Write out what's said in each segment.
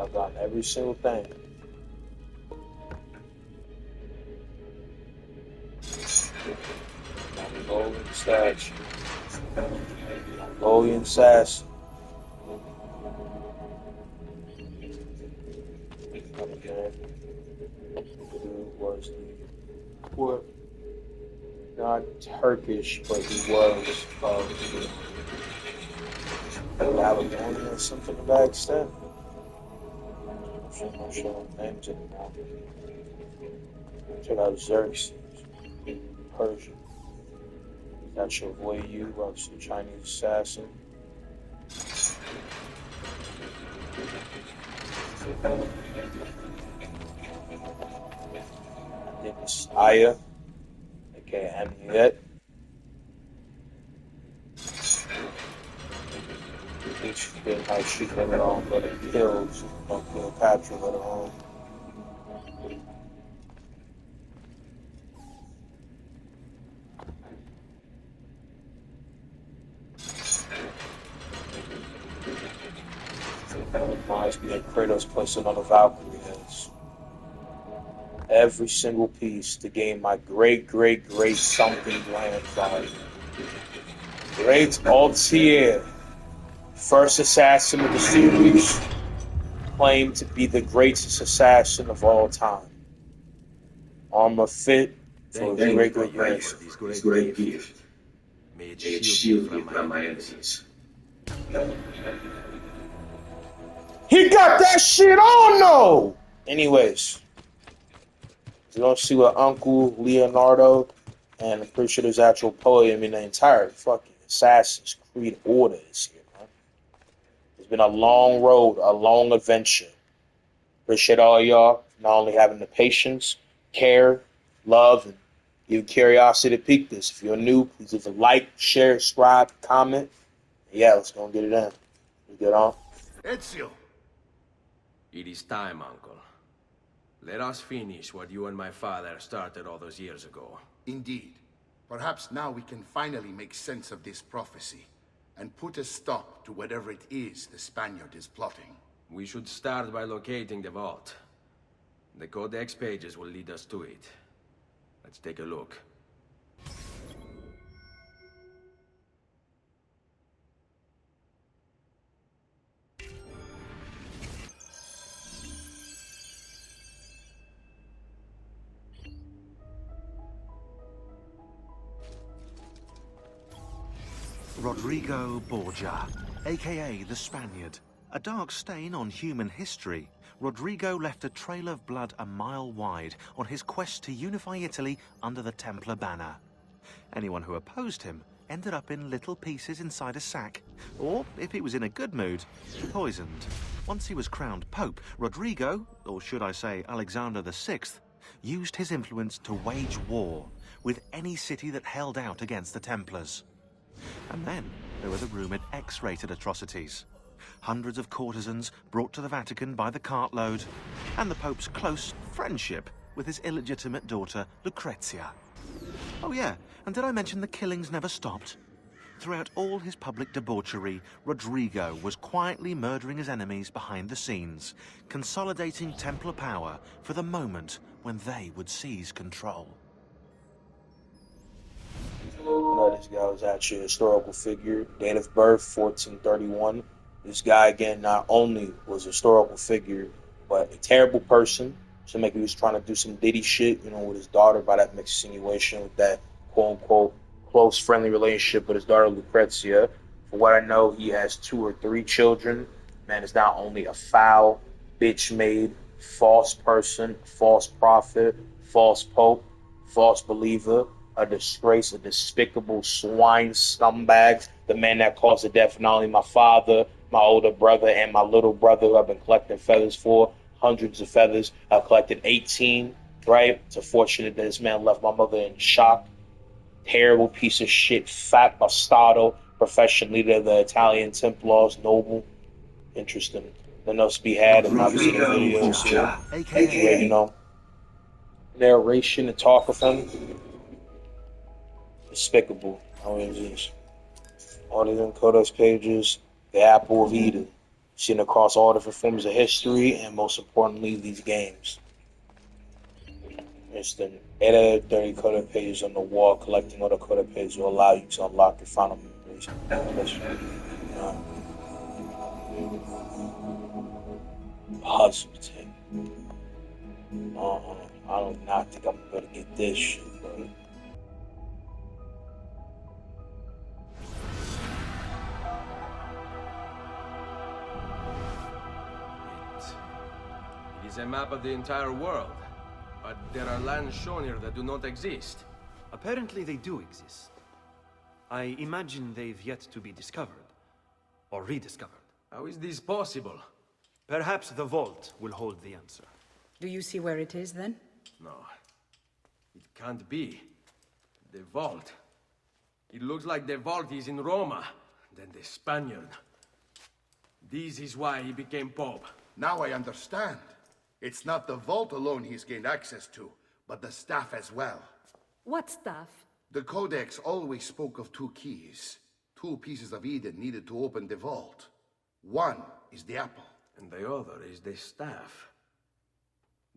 I've done every single thing. Mongolian statue. Mongolian assassin. Okay. Who was the what? Not Turkish, but he was Babylonian or something to that extent. I'm sure names anymore. Check out Xerxes, Persian. That should avoid you, obviously Chinese assassin. I think it's Aya, aka Amulet. She didn't have shoot later on, but it kills Cleopatra later on. Reminds me that Kratos placed another Valkyrie heads. Every single piece to gain my great something grandfather. Great Altier, first assassin of the series, claimed to be the greatest assassin of all time. Armor fit for his great years. This great gift. May it shield me from my enemies. He got that shit on though! Anyways, you don't see what Uncle Leonardo, and I'm pretty sure there's actual poem in the entire fucking Assassin's Creed order is here, man. It's been a long road, a long adventure. Appreciate all y'all not only having the patience, care, love, and your curiosity to peek this. If you're new, please leave a like, share, subscribe, comment. Yeah, let's go and get it in. Let's get on. Ezio! It is time, Uncle. Let us finish what you and my father started all those years ago. Indeed. Perhaps now we can finally make sense of this prophecy and put a stop to whatever it is the Spaniard is plotting. We should start by locating the vault. The Codex pages will lead us to it. Let's take a look. Rodrigo Borgia, aka the Spaniard. A dark stain on human history, Rodrigo left a trail of blood a mile wide on his quest to unify Italy under the Templar banner. Anyone who opposed him ended up in little pieces inside a sack, or, if he was in a good mood, poisoned. Once he was crowned Pope, Rodrigo, or should I say Alexander VI, used his influence to wage war with any city that held out against the Templars. And then there were the rumoured X-rated atrocities. Hundreds of courtesans brought to the Vatican by the cartload, and the Pope's close friendship with his illegitimate daughter, Lucrezia. Oh yeah, and did I mention the killings never stopped? Throughout all his public debauchery, Rodrigo was quietly murdering his enemies behind the scenes, consolidating Templar power for the moment when they would seize control. This guy was actually a historical figure. Date of birth, 1431. This guy, again, not only was a historical figure, but a terrible person. So maybe he was trying to do some Diddy shit, with his daughter, by that insinuation with that quote-unquote close, friendly relationship with his daughter, Lucrezia. For what I know, he has 2 or 3 children. Man is not only a foul, bitch-made, false person, false prophet, false pope, false believer, a disgrace, a despicable swine scumbag, the man that caused the death of not only my father, my older brother, and my little brother, who I've been collecting feathers for, hundreds of feathers. I've collected 18, right? It's unfortunate that this man left my mother in shock. Terrible piece of shit, fat bastardo, profession leader of the Italian Templars, noble. Interesting. The notes to be had, and I've seen the videos here. Narration and talk of him. Despicable. I mean, just all these Codex pages, the apple of Eden. seen across all different forms of history, and most importantly, these games. It's the 8 out of 30 coded pages on the wall. Collecting all the coded pages will allow you to unlock your final memories. Puzzle tip. I do not think I'm gonna get this shit, bro. It is a map of the entire world, but there are lands shown here that do not exist. Apparently they do exist. I imagine they've yet to be discovered. Or rediscovered. How is this possible? Perhaps the vault will hold the answer. Do you see where it is, then? No. It can't be. The vault. It looks like the vault is in Roma. Then the Spaniard. This is why he became Pope. Now I understand. It's not the vault alone he's gained access to, but the staff as well. What staff? The Codex always spoke of 2 keys. 2 pieces of Eden needed to open the vault. One is the apple. And the other is the staff.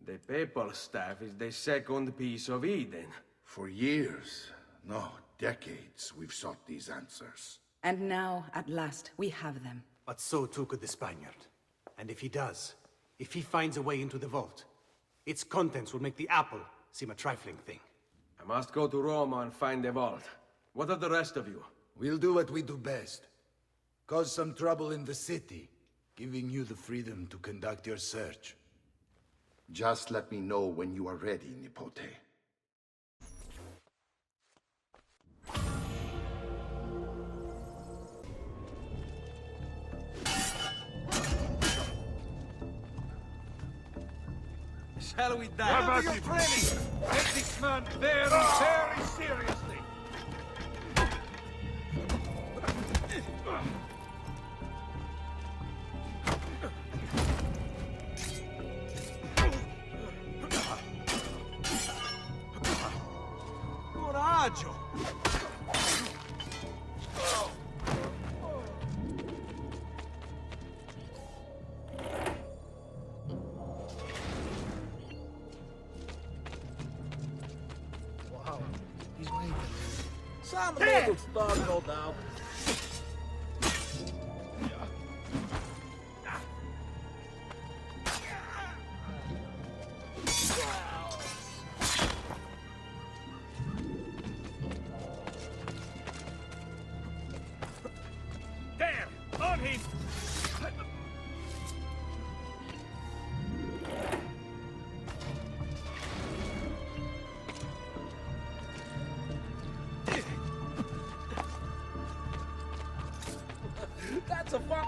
The papal staff is the second piece of Eden. For years, no, decades, we've sought these answers. And now, at last, we have them. But so too could the Spaniard. And if he does, if he finds a way into the vault, its contents will make the apple seem a trifling thing. I must go to Roma and find the vault. What of the rest of you? We'll do what we do best. Cause some trouble in the city, giving you the freedom to conduct your search. Just let me know when you are ready, Nipote. Shall we die? Remember your training! Take this man very, very seriously! Coraggio! Some little stuff, no doubt. There! On him! That's a fun.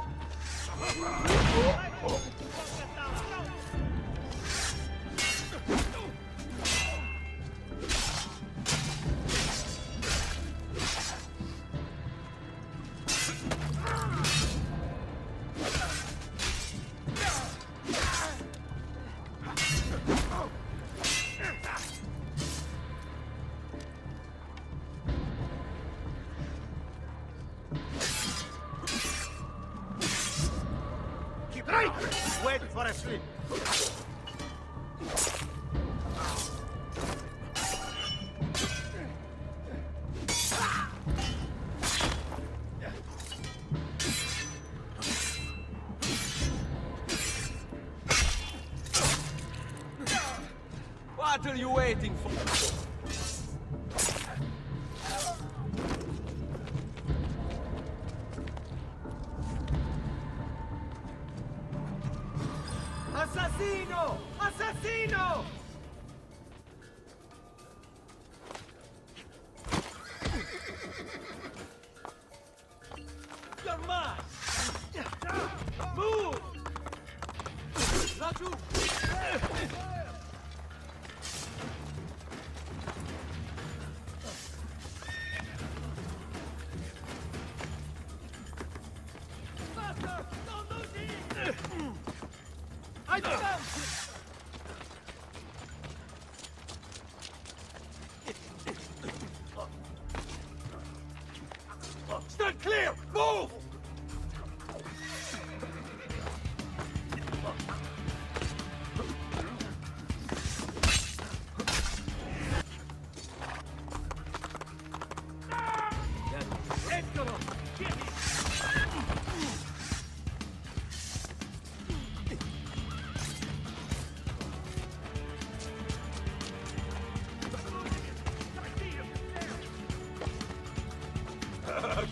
Wait for a slip. What are you waiting for? Assassino! Assassino! You're mine! Move! Raju! Faster! Don't lose it! I don't know! Stand clear! Move! Eccolo! Get him!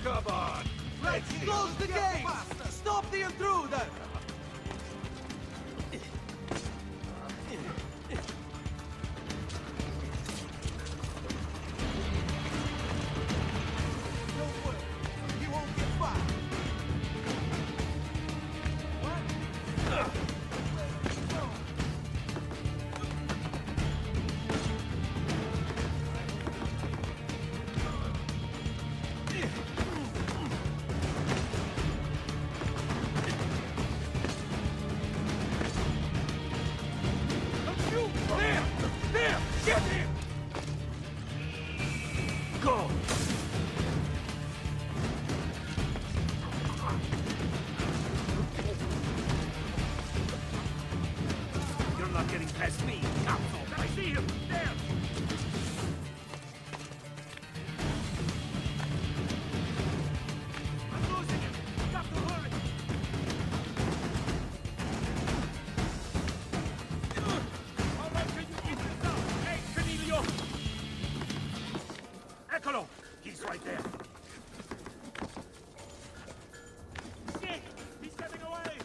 Come on! Let's close the gate! Stop the intruder! Don't worry, he won't get far. There! There! Get him! Go! You're not getting past me, council! I see him! There! I'm losing him! Got to hurry! All right, can you keep this down? Hey, Cornelio! Eccolo! He's right there! Shit! He's getting away!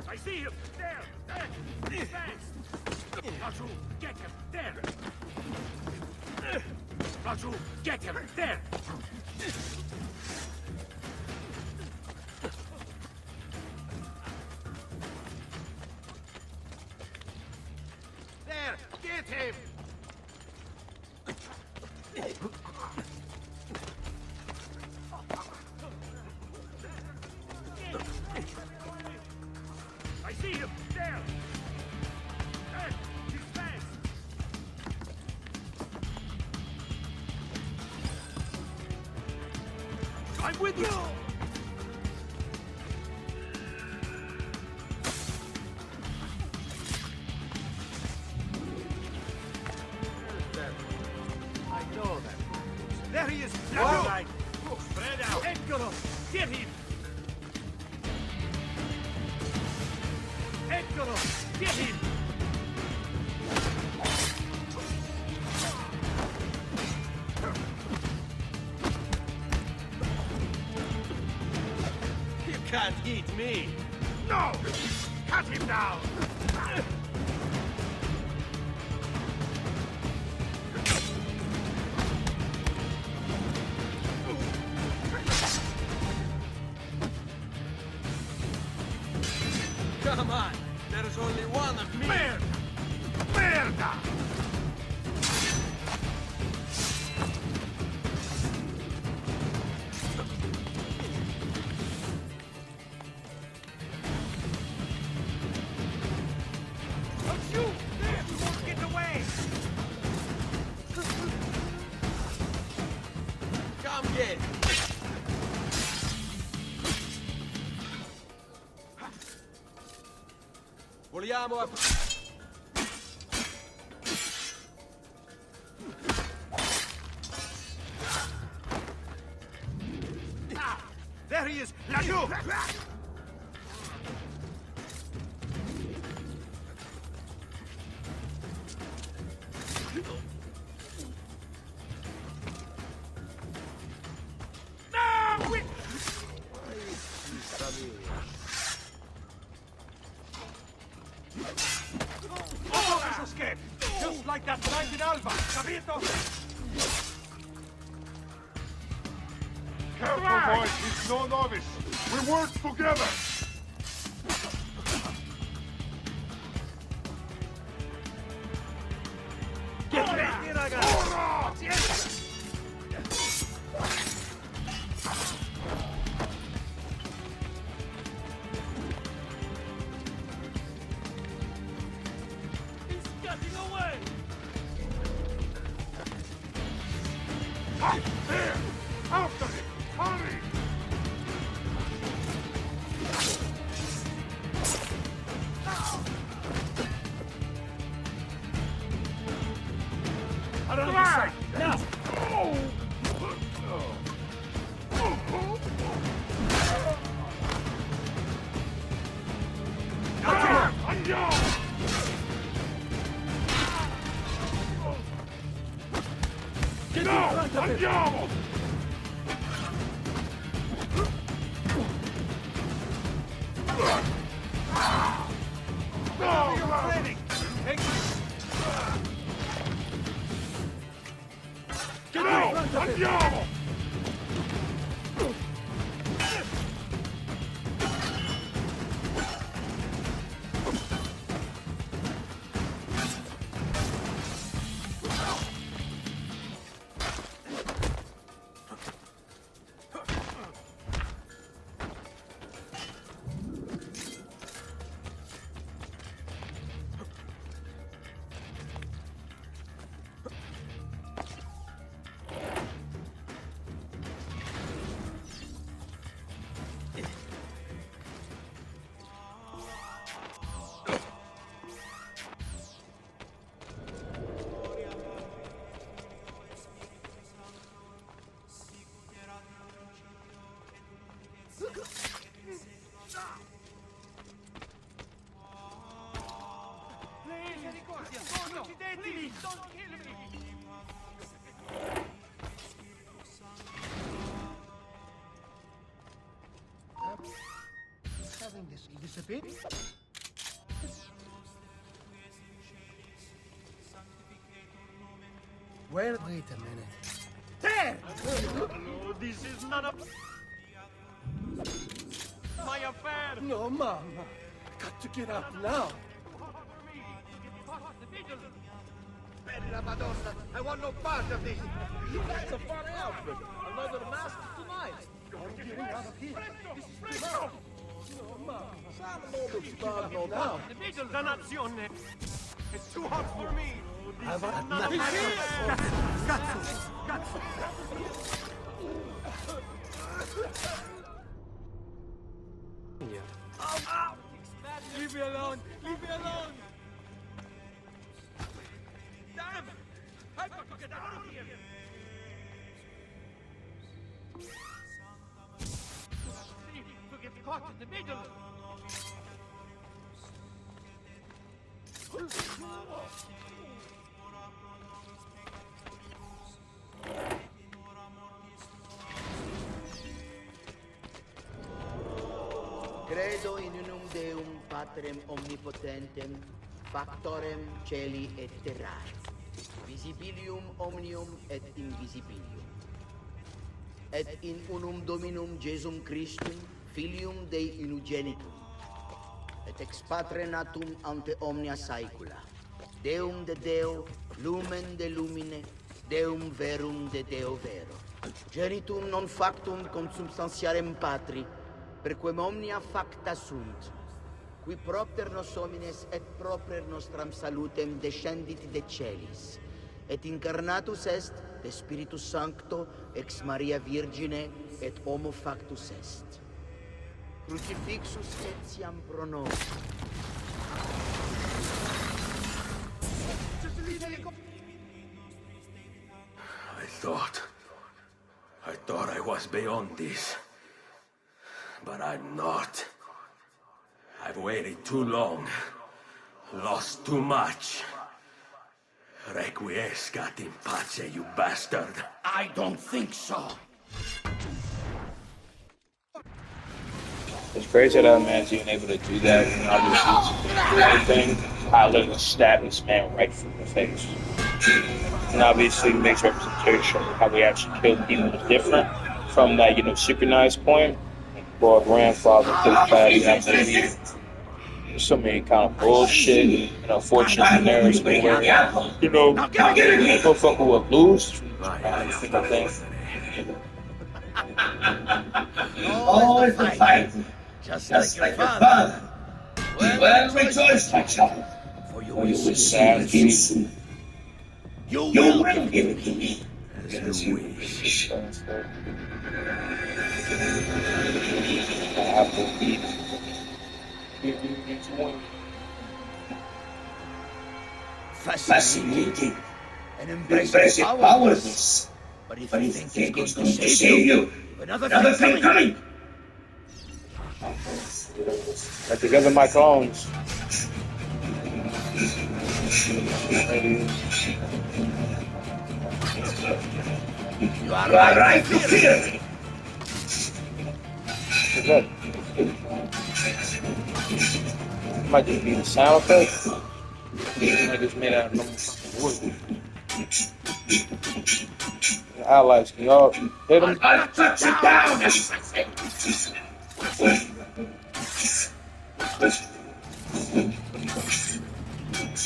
I see him! There! There! He's fast! Raju, get him! There! Raju, get him! There! There! Get him! I see him! There! There! He's fast! I'm with you! I know that. There he is! All right! Spread out! Eccolo! Get him! Eccolo! Get him! You can't eat me! No! Cut him down! Come on! There's only one of me! Merda! Merda! Don't shoot! There! You won't get away! Come get! Vogliamo There he is! Laggiù! No! Oh, that's a escape! Just like that night in Alba! Capito? Careful, boys. He's no novice. We work together. Get ready, ragazzi! He's getting away! There! After him! Hurry! Out of sight! Now! Andiamo! No! Andiamo! Having this disappear? Well, wait a minute. There! Oh, this is none of my affair. No, Mama. Got to get out now. Bella Madonna, I want no part of this. You guys are far outfit. Another mask tonight. I'm getting out of here. This is too much. No, Mama. Sparno now. The vigil danazione. It's too hot for me. I want None of my affair. Leave me alone! Leave me alone! Damn! I've got to get out of here! See, to get caught in the middle! Credo in unum Deum Patrem omnipotentem, factorem celi et terrae, visibilium omnium et invisibilium. Et in unum Dominum Jesum Christum, Filium Dei unigenitum, et ex Patre natum ante omnia saecula, Deum de Deo, lumen de lumine, Deum verum de Deo vero. Genitum non factum consubstantiarem Patri, perquem omnia facta sunt, qui propter nos homines et proper nostram salutem descendit de celis, et incarnatus est de Spiritus Sancto ex Maria Virgine et homo factus est. Crucifixus etiam pro nos. I thought I was beyond this. But I'm not. I've waited too long. Lost too much. Requiescat in pace, you bastard. I don't think so! It's crazy that a man's even able to do that and obviously do anything. Pilot and stab this man right through the face. And obviously makes representation of how we actually killed people different from that, synchronized point. Boy, grandfather took back so many kind of bullshit, unfortunate scenarios where, motherfucker would lose. I think. Oh, it's a fight! Just like your father! Well, rejoice, my child, for you will sad peace. You will give it to me, as you wish. Fascinating and impressive powers. But if you think it's going to save you, another thing coming. Got together my clones. You are right to fear me. What's that? Might just be the sound effect. These niggas made out of no fucking wood. Allies, can y'all hit them? I'll cut you down.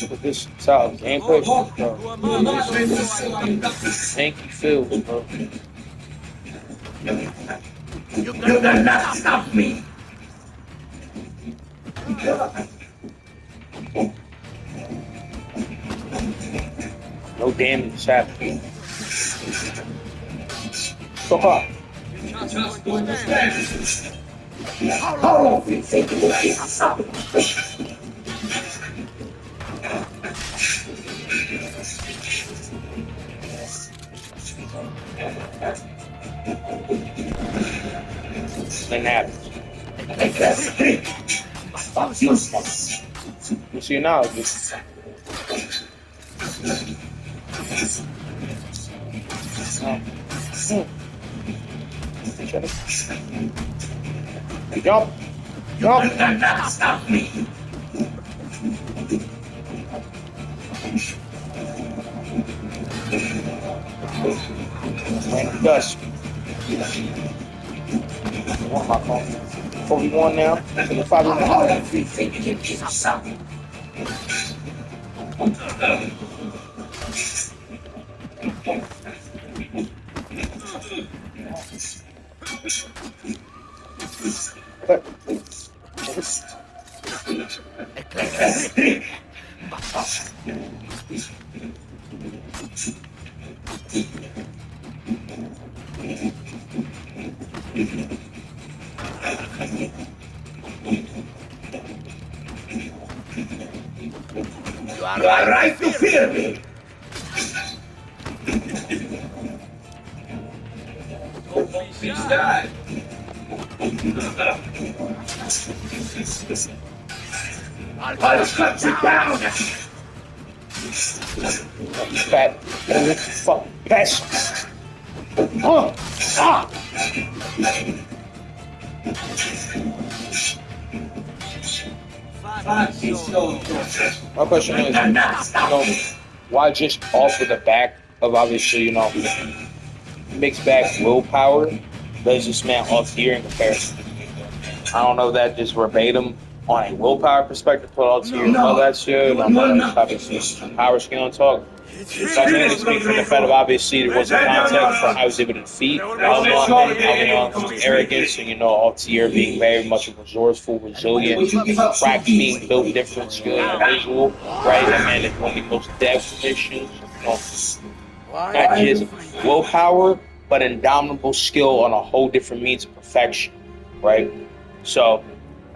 Look at this solid gameplay, bro. Hanky feels, bro. You cannot stop me. No damage is happening. So far. How long do you think it will keep us up? Thing happens. Useless. You see now, jump! You cannot stop me. Man, dust. What am I calling? 41 now. 45 How long do you think you can keep us up? You are right to fear me. Don't be shy. I'll cut you down. Fat fuck pest. My question is, why just off of the back of obviously, mixed back willpower does this man off here in comparison? I don't know that just verbatim on a willpower perspective, put all tier and all that shit. I'm not obviously power scale and talk. So I can only speak from the fact of obviously there wasn't context for how I was able to defeat Almon's arrogance and all tier being very much resourceful, resilient, crack being built different, skill and visual, right? That man is one of the most depth missions. Not just willpower, but indomitable skill on a whole different means of perfection, right? So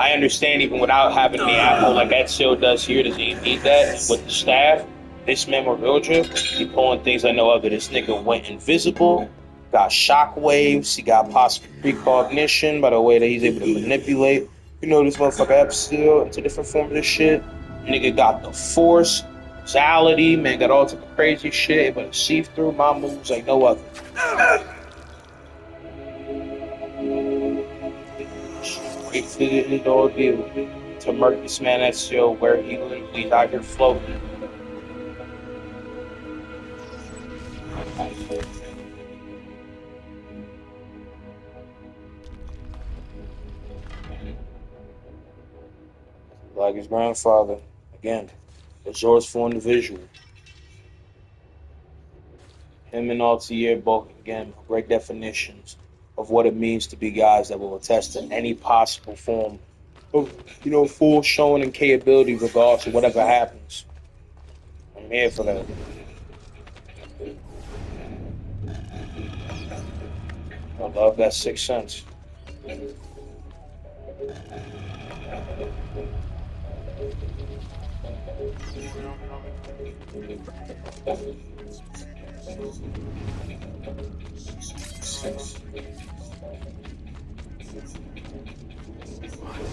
I understand even without having the apple like Ezio does here, does he need that with the staff? This memorabilia, he pulling things I know of it. This nigga went invisible, got shockwaves, he got possible precognition by the way that he's able to manipulate. This motherfucker still into different forms of shit. Nigga got the force, causality, man, got all type of crazy shit, able to see through my moves like no other. Straight to the ordeal to murk this man Ezio where he literally out here floating. Like his grandfather, again, resourceful individual. Him and Altair both, again, great definitions of what it means to be guys that will attest to any possible form of, full showing and capability regardless of whatever happens. I'm here for that. I love that 6th sense. What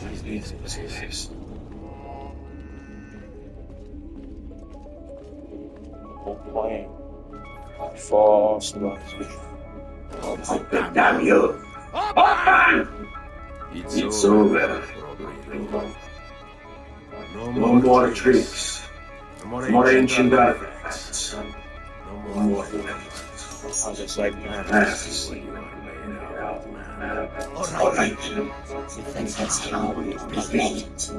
is this place? Whole plane. False logic. Damn you! Open! It's over. Rodrigo. No No more tricks. No No more more ancient ancient artifacts. artifacts. No No more more weapons. weapons. I just like I have to Let's see see what you what are made made of, out, man. man. All right. If that's how we play it.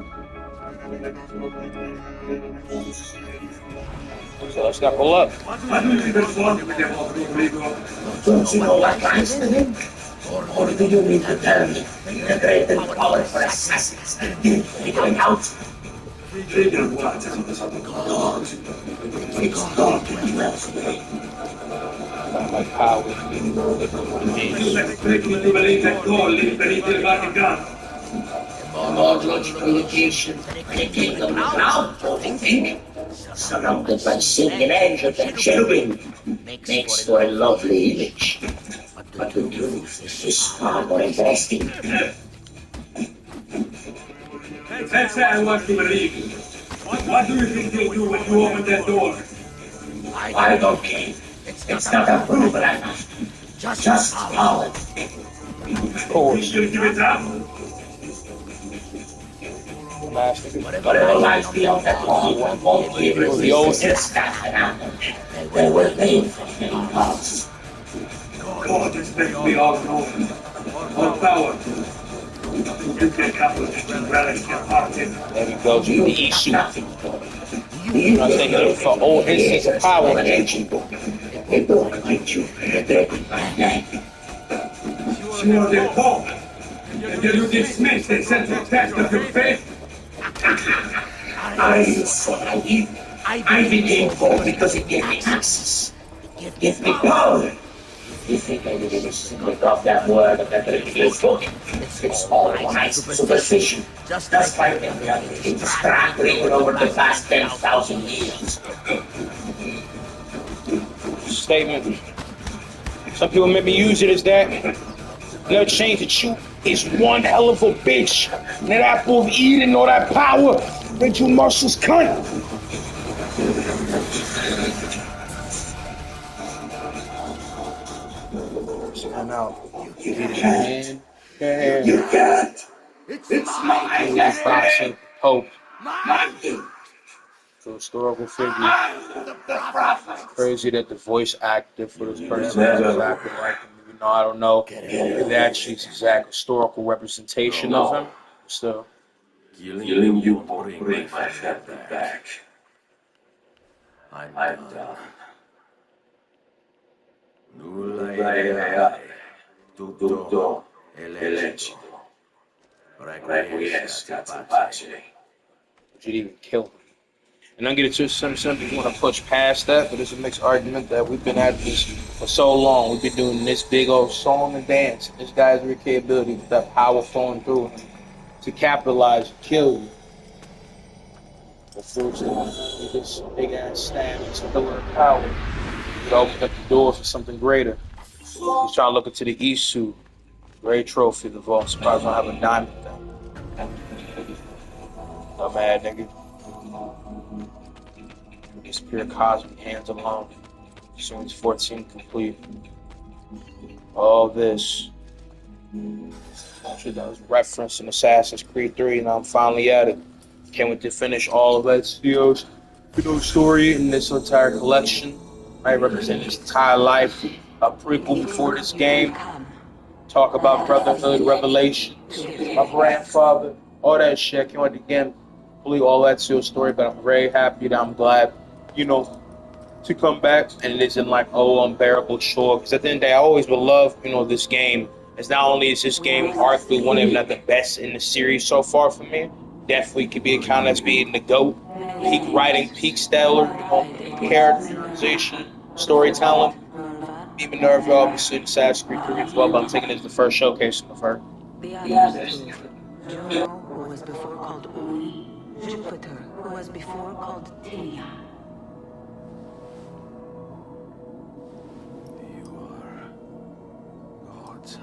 So let's not pull up. Why do you even want with them, Rodrigo? Don't you know what lies within? Or do you need to tell me the great and powerful assassins figuring out? Figure what? God. It's God that dwells within. My power. You expect me to believe that God lives beneath the Vatican? More logical location than a kingdom of cloud, don't you think? Surrounded by singing angels and cherubim. Makes for a lovely image. But the truth is far more interesting. Let's say I want to believe you. What do you think you'll do when you open that door? I don't care. It's not approval I must. Just power. Of course. You'll give it up. Master. Whatever lies beyond that wall won't be resistance. They will leave from the past. God is meant be all knowing, all power. You can accomplish to relish your heart in. There we go. You the issue. I'm taking it for all instance of power. It will fight you regretting my name. You are the Pope, and yet you dismiss the central test of your faith. Are you so naive? I became Pope because it gave me access. It gave me power. You think I did anything of that word of that ridiculous book? It's all white superstition. Just like every other thing straggling over the past 10,000 years. Statement. Some people maybe use it as that. Never change that you is one hell of a bitch. And that apple of Eden or that power that you muscles cunt. Stand out. You Get it, can't. man. You can't. It's mine. Boxing, Pope. Mine. So historical figure. The prophet. Crazy that the voice actor for this person is exactly like him. Even though I don't know if that actually is exact historical representation of him. Still. Killing you won't Bring my family back. I'm I'm done. done. Nulla idea. Tutto è lecito. Requiescat in pace. But you'd even kill him. And I'm getting to some people want to push past that, but there's a mixed argument that we've been at this for so long. We've been doing this big old song and dance. This guy's capability with that power flowing through him to capitalize and kill you. But fortunately, this big ass stand, this pillar of power, it opened up the door for something greater. He's trying to look into the Isu, great trophy, the vault. Surprised I don't have a diamond thing. I'm mad, nigga. It's pure cosmic hands alone. Soon as 14 complete. All this. Actually, that was referenced in Assassin's Creed 3, and I'm finally at it. Can't wait to finish all of Ezio's story in this entire collection. Right, represent his entire life. A prequel before this game. Talk about brotherhood, revelations, my grandfather, all that shit. Can't wait to again complete all Ezio's story, but I'm very happy that I'm glad, to come back, and it isn't like, unbearable chore. Because at the end of the day, I always will love, this game. As not only is this game arguably one of, if not the best in the series so far for me, definitely could be accounted as being the GOAT. Peak writing, peak stellar, characterization, storytelling. Even Nerve, obviously, the Assassin's Creed 3 as well, but I'm taking it as the first showcase of her. The Ac2, Juno, who was before called Uni, Jupiter, who was before called Tinia. You are gods.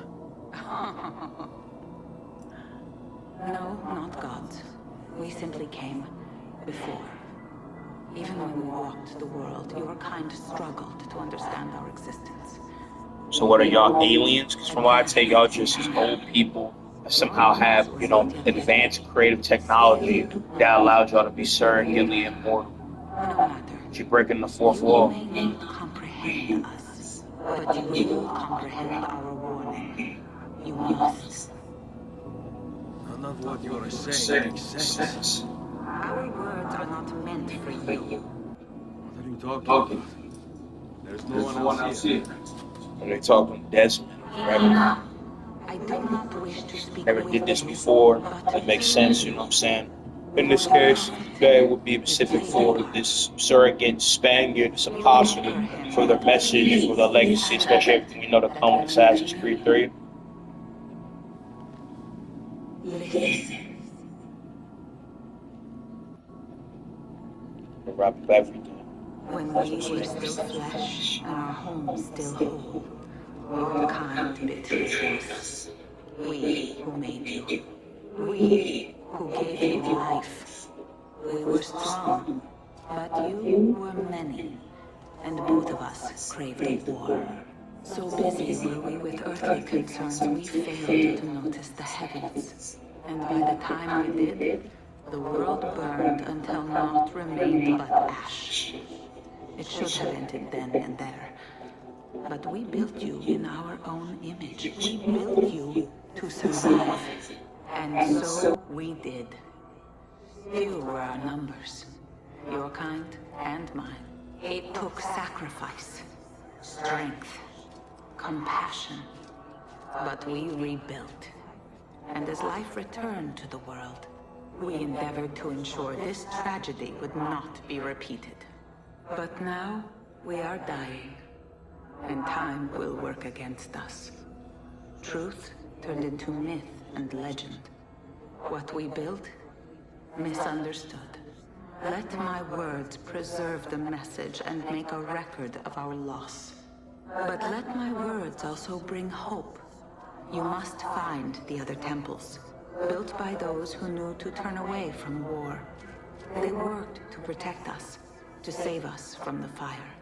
No, not gods. We simply came before. Even when we walked the world, your kind struggled to understand our existence. So what are y'all, aliens? Because from what I take, y'all just as old people that somehow have, you know, advanced creative technology that allows y'all to be surrogately immortal. No matter. You're breaking the fourth You wall. may not comprehend us, but you will comprehend our warning. You must. None of what you are saying makes sense. Our words are not meant for you. What are you talking about? There's no one else here. When they talking Desmond, right? I do not wish to speak Never with did this you, before. but It makes sense, you know what I'm saying? In this case, that would be specific for this surrogate Spaniard, this apostle, for their message, for their legacy, especially everything you know to come with Assassin's Creed 3. listen. To wrap up everything. When we were still flesh and our home still whole, your kind betrayed us. We who made you. We who gave you life. We were strong, but you were many, and both of us craved a war. So busy were we with earthly concerns, we failed to notice the heavens. And by the time we did, the world burned until naught remained but ash. It should have ended then and there. But we built you in our own image. We built you to survive. And so we did. Few were our numbers, your kind and mine. It took sacrifice, strength, compassion. But we rebuilt. And as life returned to the world, we endeavored to ensure this tragedy would not be repeated. But now, we are dying, and time will work against us. Truth turned into myth and legend. What we built, misunderstood. Let my words preserve the message and make a record of our loss. But let my words also bring hope. You must find the other temples, built by those who knew to turn away from war. They worked to protect us, to save us from the fire.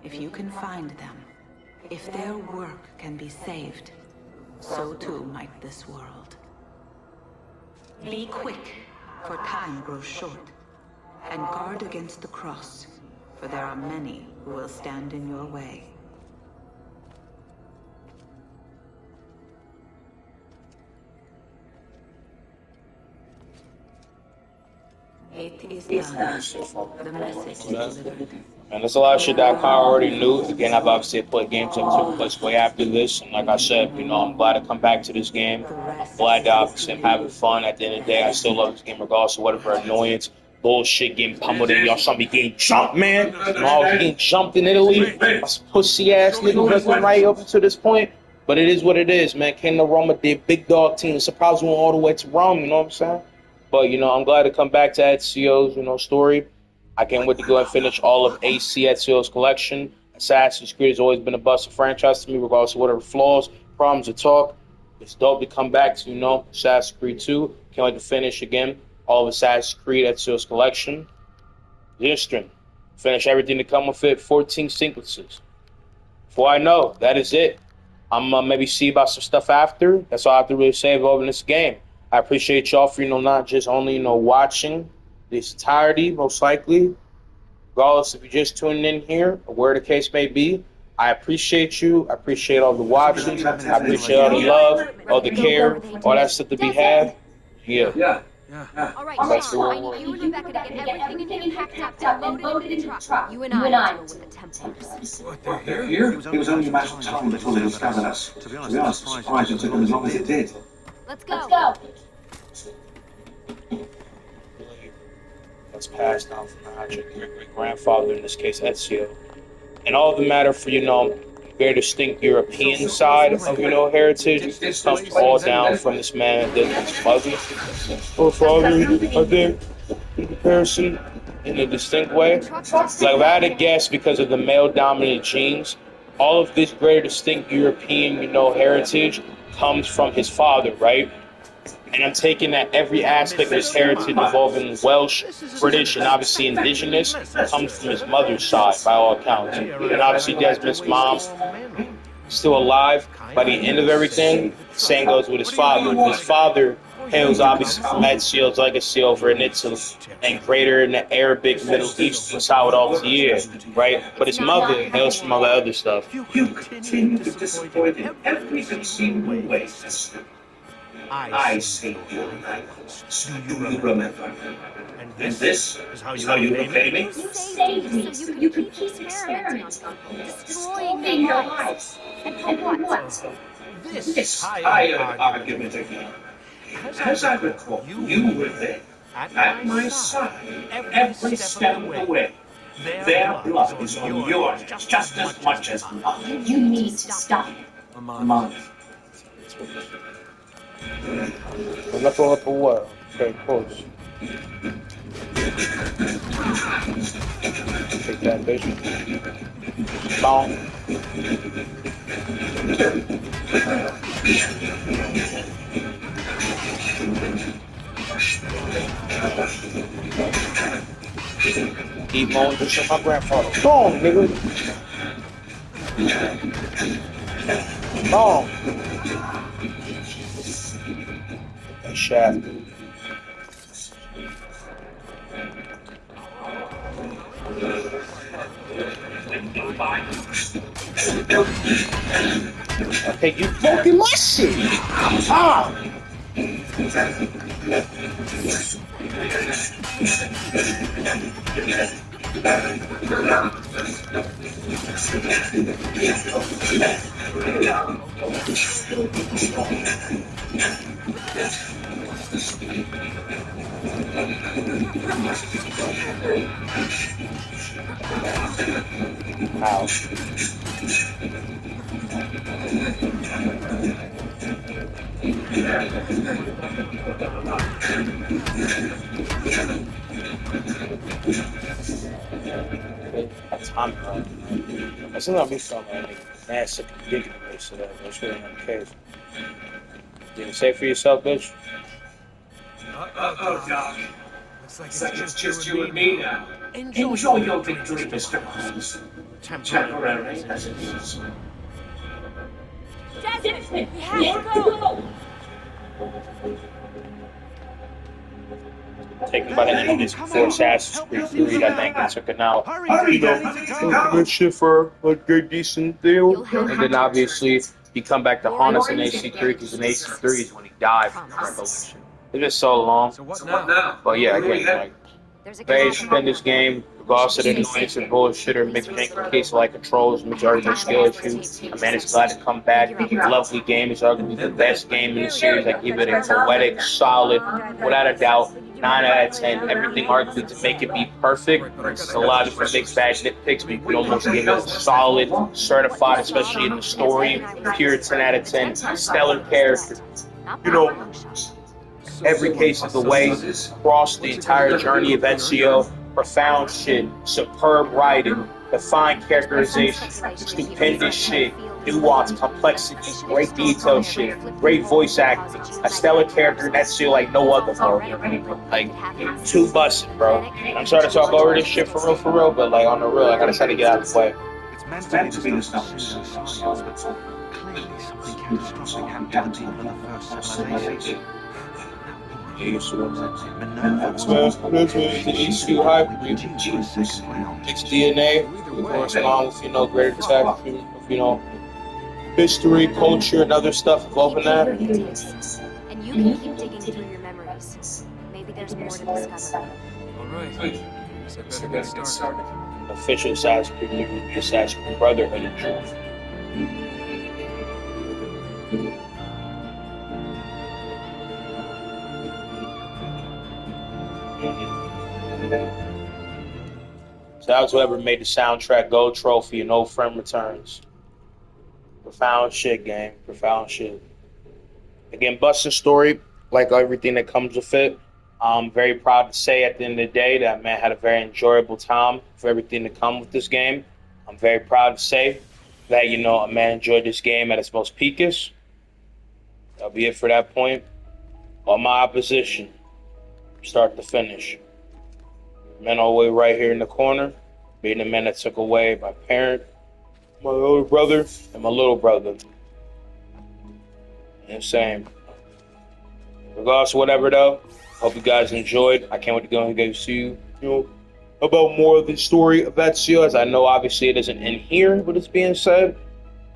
If you can find them, if their work can be saved, so too might this world. Be quick, for time grows short, and guard against the cross, for there are many who will stand in your way. It is done. The message is delivered. And there's a lot of shit that I kind of already knew. Again, I've obviously played games that took place way after this. And like I said, you know, I'm glad to come back to this game. I'm glad that obviously I'm having fun. At the end of the day, I still love this game regardless of whatever annoyance, bullshit, getting pummeled in. Y'all saw me getting jumped, man. You know, I was getting jumped in Italy. My pussy ass nigga looking right up to this point. But it is what it is, man. Came to Roma, did big dog team. Surprised we went all the way to Rome, you know what I'm saying? But, you know, I'm glad to come back to Ezio's, you know, story. I can't wait to go and finish all of AC Ezio's collection. Assassin's Creed has always been a busted franchise to me, regardless of whatever flaws, problems, or talk. It's dope to come back to, you know, Assassin's Creed 2. Can't wait to finish, again, all of Assassin's Creed Ezio's collection. Interesting. Finish everything to come with it, 14 sequences. Before I know, that is it. I'm going to maybe see about some stuff after. That's all I have to really say about this game. I appreciate y'all for, you know, not just only, you know, watching this entirety, most likely. Regardless if you're just tuning in here, or where the case may be, I appreciate you. I appreciate all the watching. I appreciate all the love, all the care, all that stuff to be had. Yeah. All right, Sean, I need you and Rebecca to get everything in here packed up and loaded into the truck. You and I will deal with the Templars. What, they're here? It was only a matter of time before they discovered us. To be honest, I'm surprised it took them as long as it did. Let's go. That's passed down from my great-great-grandfather, in this case Ezio. And all of the matter for, you know, very distinct European side of, you know, heritage comes all down from this man that his mother or father, I think, in comparison, in a distinct way. Like, if I had to guess, because of the male-dominant genes, all of this very distinct European, you know, heritage comes from his father, right? And I'm taking that every aspect of his heritage involving Welsh, British, and obviously indigenous comes from his mother's side, by all accounts. And obviously Desmond's mom, still alive by the end of everything. Same goes with his father. His father hails obviously from Ezio's legacy over in Italy and greater in the Arabic Middle East was how it all year, right? But his mother hails from all the other stuff. You continue to disappoint in every conceivable way, sister. I saved your life. Do you remember? And this is how you repay me? You saved me so you could keep experimenting on people, destroying their lives. And for what? This tired argument again. As I recall, you were there, at my side, every step of the way. Their blood is on yours just as much as mine. You need to stop. Amon. I'm not going up a well. Okay, close. Take that, bitch. Long. Keep on just my grandfather. Long, nigga. Long. That shaft. Okay, you fucking my shit. Ah. Ow. That's hot. I still don't be something like massive ridiculous to that. That's really not the case. Did you say for yourself, bitch? Uh-oh, Doc. Looks like it's just you and me now. Enjoy your victory, Mr. Holmes. Temporary as it is. Desmond, we have to go. Taken by the enemies before Assassin's Creed 3, I think, and took it out. Hurry, Good shit for a good, decent deal. And then obviously, he come back to haunt us in AC3, because in AC3 is when he died from the revolution. It's been so long. So what now? But yeah, again, like, very stupendous game. Regardless of the annoyance and bullshit or mid-jank case like controls, majority of skill issues. A man is glad to come back. Lovely game. It's arguably the best game in the series. I give it a poetic, solid, without a doubt, 9 out of 10. Everything arguably to make it be perfect. There's a lot of mixed bag nitpicks, but you could almost give it a solid, certified, especially in the story. Pure 10 out of 10. Stellar character. You know, every case of the way, across the entire journey of Ezio. Profound shit, superb writing, defined characterization, stupendous shit, nuance, complexity, great detail shit, great voice acting, a stellar character in Ezio like no other, bro. Like, two buses, bro. I'm sorry to talk over this shit for real, but like on the real, I gotta try to get out of the way. It's meant to be the stuff of pseudoscience, but clearly something catastrophic happened to the people of the first civilization. That's the issue hybrid. It's DNA, correspond with, greater attack, history, culture, and other stuff involving that. And you can keep digging through your memories. Maybe there's more to discover. Alright. So better get started. Official Assassin's Creed, Assassin's Creed Brotherhood and truth. So that was whoever made the soundtrack Gold Trophy and No Friend Returns. Profound shit, gang. Profound shit. Again, busting story, like everything that comes with it. I'm very proud to say at the end of the day that man had a very enjoyable time for everything to come with this game. I'm very proud to say that, a man enjoyed this game at its most peakish. That'll be it for that point. All my opposition, start to finish. Men all the way right here in the corner, being the man that took away my parent, my older brother and my little brother. Insane. Regardless of whatever though, hope you guys enjoyed. I can't wait to go and go see you about more of the story of Ezio, as I know obviously it isn't in here, but it's being said.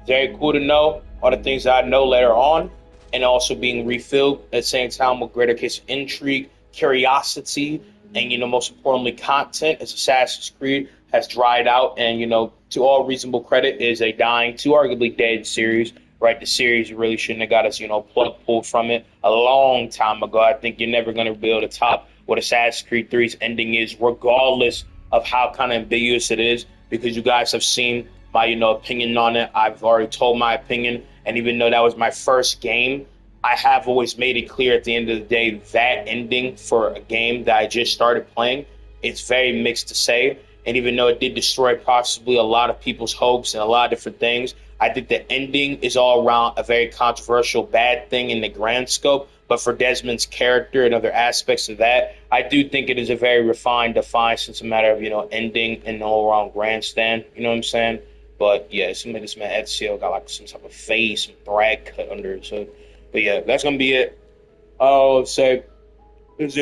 Very cool to know all the things that I know later on, and also being refilled at the same time with greater case of intrigue, curiosity, and most importantly, content. As Assassin's Creed has dried out, and to all reasonable credit, is a dying, to arguably dead series. Right, the series really shouldn't have got us, plug pulled from it a long time ago. I think you're never going to be able to top what Assassin's Creed 3's ending is, regardless of how kind of ambiguous it is, because you guys have seen my opinion on it. I've already told my opinion, and even though that was my first game, I have always made it clear at the end of the day that ending for a game that I just started playing, it's very mixed to say. And even though it did destroy possibly a lot of people's hopes and a lot of different things, I think the ending is all around a very controversial bad thing in the grand scope. But for Desmond's character and other aspects of that, I do think it is a very refined, defiance. It's a matter of ending in the all around grandstand. You know what I'm saying? But yeah, this man Ezio got like some type of face, some brag cut under it. So, but yeah, that's gonna be it. I'll say, as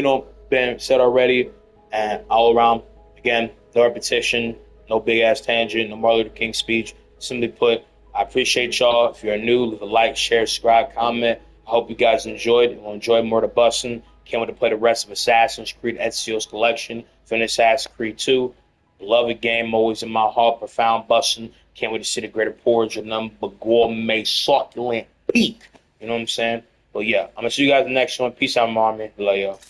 been said already, and all around again, no repetition, no big ass tangent, no Martin Luther King speech. Simply put, I appreciate y'all. If you're new, leave a like, share, subscribe, comment. I hope you guys enjoyed and will enjoy more of the bussin'. Can't wait to play the rest of Assassin's Creed Ezio's collection. Finish Assassin's Creed 2. Beloved game, always in my heart, profound bussin'. Can't wait to see the greater porridge of number gourmet, succulent peak. You know what I'm saying? But yeah, I'm gonna see you guys in the next one. Peace out, mommy. Love y'all.